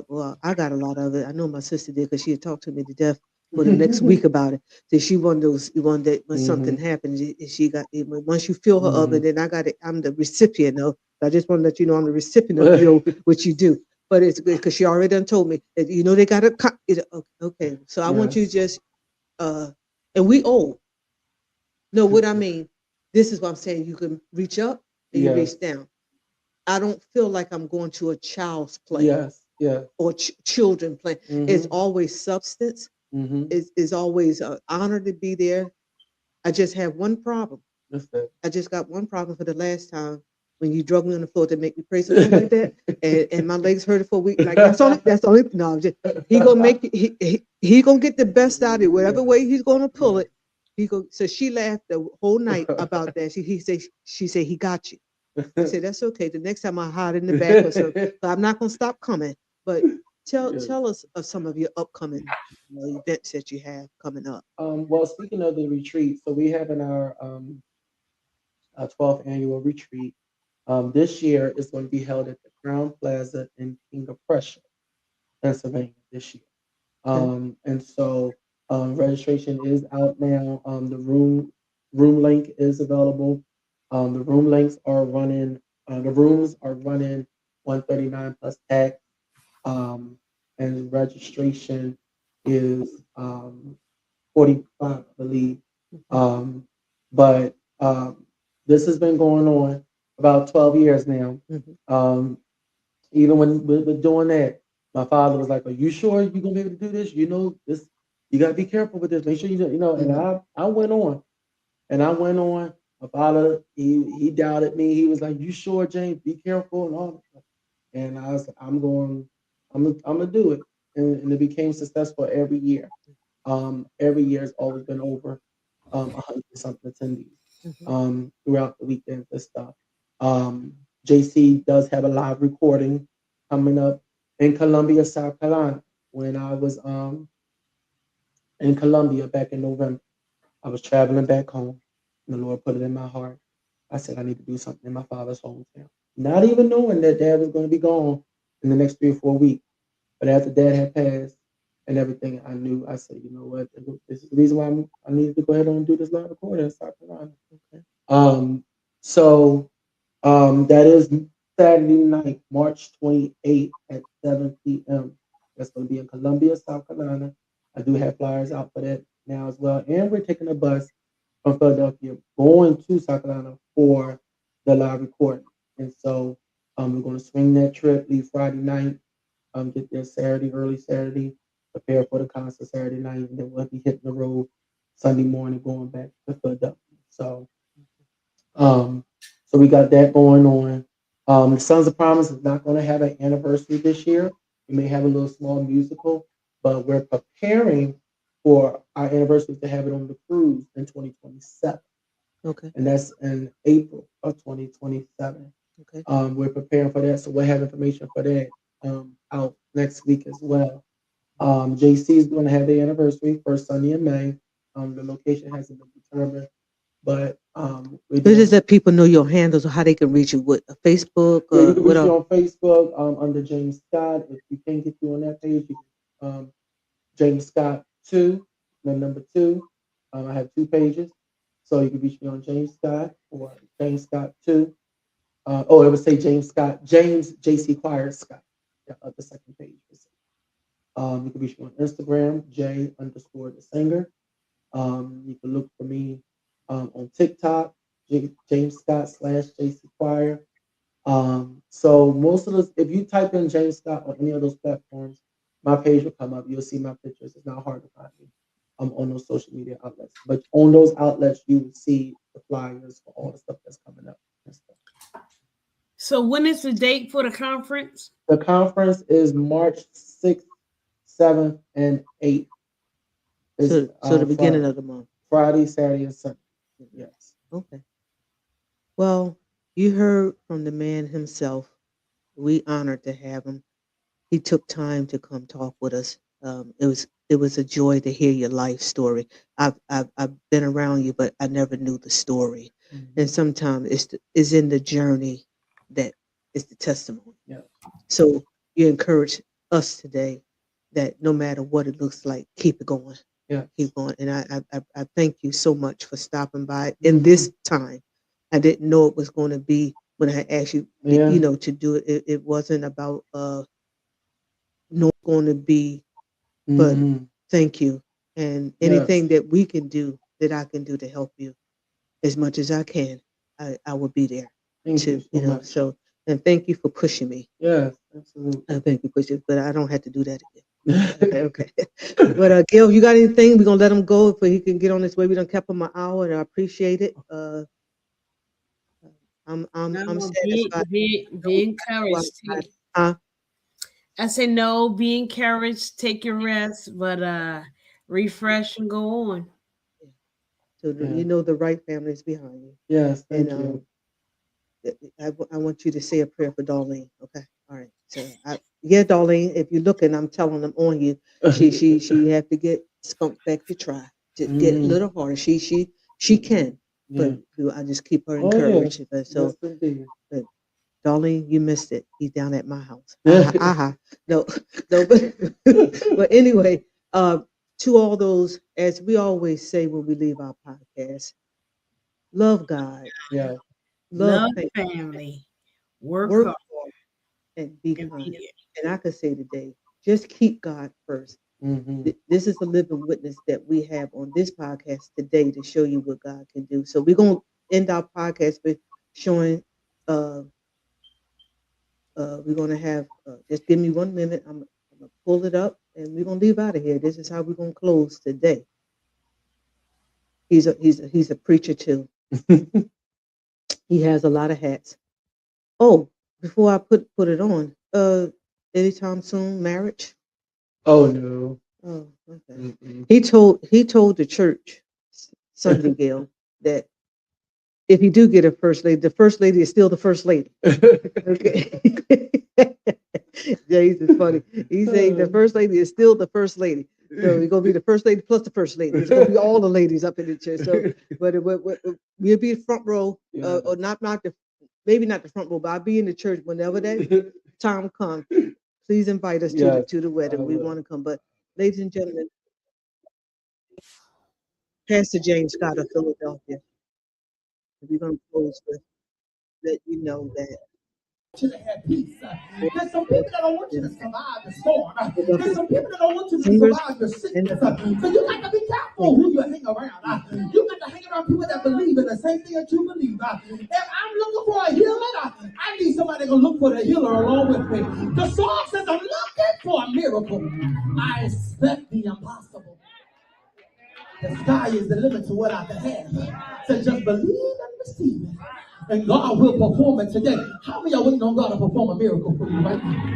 well, I got a lot of it. I know my sister did because she had talked to me to death for the next week about it. So she one that when something happens, she got once you fill her up, and then I got it. I'm the recipient of. I just want to let you know I'm the recipient of what you do. but it's good because she already done told me that they got to okay. So I want you to Yes. just and we old. No, what I mean, this is what I'm saying. You can reach up and you Yes. reach down. I don't feel like I'm going to a child's play Yes. Yes. or children play. It's Mm-hmm. always substance. Mm-hmm. It's always an honor to be there. I just have one problem. That's it. I just got one problem for the last time when you drug me on the floor to make me pray some more like that, and my legs hurted for a week. Like that's only. No, he gonna make it. He gonna get the best out of it, whatever way he's gonna pull it. He go. So she laughed the whole night about that. She said he got you. I said that's okay. The next time I hide in the back or something, but I'm not gonna stop coming. But Yes. tell us of some of your upcoming events that you have coming up. Well, speaking of the retreat, so we have in our 12th annual retreat. This year is going to be held at the Crown Plaza in King of Prussia, Pennsylvania this year. Okay. And so registration is out now. The room link is available. The room links are running. The rooms are running 139 plus tax. Um, and registration is 45, I believe. Um, but this has been going on about 12 years now. Mhm. Even when we're doing that, my father was like, "Are you sure you're gonna be able to do this? This. You gotta be careful with this. Make sure you do, you know." And Mhm. I went on, and I went on. My father, he doubted me. He was like, "You sure, James? Be careful and all that stuff." And I was, I'm going, I'm gonna do it, and it became successful every year. Every year has always been over 100 something attendees Mhm. throughout the weekends and stuff. Um, JC does have a live recording coming up in Columbia, South Carolina. When I was in Columbia back in November, I was traveling back home, and the Lord put it in my heart. I said I need to do something in my father's hometown, not even knowing that Dad was going to be gone in the next 3 or 4 weeks. But after Dad had passed and everything, I knew. I said, you know what? This is the reason why I needed to go ahead and do this live recording in South Carolina. Okay. So that is Saturday night, March 28th at 7 p.m. That's going to be in Columbia, South Carolina. I do have flyers out for that now as well. And we're taking a bus from Philadelphia going to South Carolina for the live recording. And so we're going to swing that trip, leave Friday night, get there Saturday, early Saturday, prepare for the concert Saturday night, and then we'll be hitting the road Sunday morning going back to Philadelphia. Um, so we got that going on. The Sons of Promise is not going to have an anniversary this year. We may have a little small musical, but we're preparing for our anniversary to have it on the cruise in 2027, Okay. and that's in April of 2027. Okay. We're preparing for that, so we'll have information for that out next week as well. JC is going to have the anniversary first Sunday in May. The location hasn't been determined, but we're So just doing. let people know your handles or how they can reach you with Facebook Yeah, you or can what reach me else? on Facebook under James Scott. If you can't get you on that page, you can, James Scott 2, the number 2. I have 2 pages. So you can reach me on James Scott or James Scott 2. It would say James Scott, James JC Choir Scott, the second page. You can reach me on Instagram, J underscore the singer. You can look for me on TikTok, James Scott / JC Choir. So most of those, if you type in James Scott on any of those platforms, my page will come up. You'll see my pictures. It's not hard to find me on those social media outlets. But on those outlets, you will see the flyers for all the stuff that's coming up and stuff. So when is the date for the conference? The conference is March 6th, 7th, and 8th. Is So the beginning of the month. Friday, Saturday, and Sunday. Yes. Okay. Well, you heard from the man himself. We honored to have him. He took time to come talk with us. It was a joy to hear your life story. I've been around you, but I never knew the story. And sometimes it's in the journey that is the testimony. Yeah. So you encourage us today that no matter what it looks like, keep it going. Yeah. Keep going. And I thank you so much for stopping by in this time. I didn't know it was going to be when I asked you, Yeah. to do it. It wasn't about know it's going to be, but thank you. And anything that we can do, that I can do to help you as much as I can, I will be there. Thank you so much. So, and thank you for pushing me. Yes, absolutely. Thank you for pushing, but I don't have to do that again. Okay. But Gil, you got anything? We're gonna let him go so he can get on his way. We done kept him an hour, and I appreciate it. I'm satisfied. Be encouraged. I say no, be encouraged, take your rest, but refresh and go on. So you know the right family is behind you. Yes, thank you. I want you to say a prayer for Darlene. Okay, all right. So Darlene, if you're looking, I'm telling them on you. She have to get skunked back to try to get a little harder. She can, but I just keep her encouraged. Oh, yeah. But Darlene, you missed it. He's down at my house. No, but anyway, to all those, as we always say when we leave our podcast, love God. Yeah. Love family. Work hard. And be kind. And I could say today, just keep God first. This is a living witness that we have on this podcast today to show you what God can do. So we're going to end our podcast with showing, we're going to have, just give me 1 minute. I'm going to pull it up and we're going to leave out of here. This is how we're going to close today. He's a preacher too. He has a lot of hats. Oh, before I put it on, anytime soon, marriage? Oh no. Oh, okay. He told the church, Sunday Gail, that if he do get a first lady, the first lady is still the first lady. Okay. James is funny. He's saying the first lady is still the first lady. So we're gonna be the first lady plus the first lady. It's gonna be all the ladies up in the church. So, but we'll be front row, or maybe not the front row, but I'll be in the church whenever that time comes. Please invite us to the wedding. We want to come. But ladies and gentlemen, Pastor James Scott of Philadelphia. We're gonna close with let you know that. To have peace. There's some people that don't want you to survive the storm. There's some people that don't want you to survive your sickness. So you got to be careful who you hang around. You got to hang around people that believe in the same thing that you believe. If I'm looking for a healer, I need somebody to look for the healer along with me. The song says, I'm looking for a miracle. I expect the impossible. The sky is the limit to what I can have. So just believe and receive it. And God will perform it today. How many of y'all waiting on God to perform a miracle for you right now?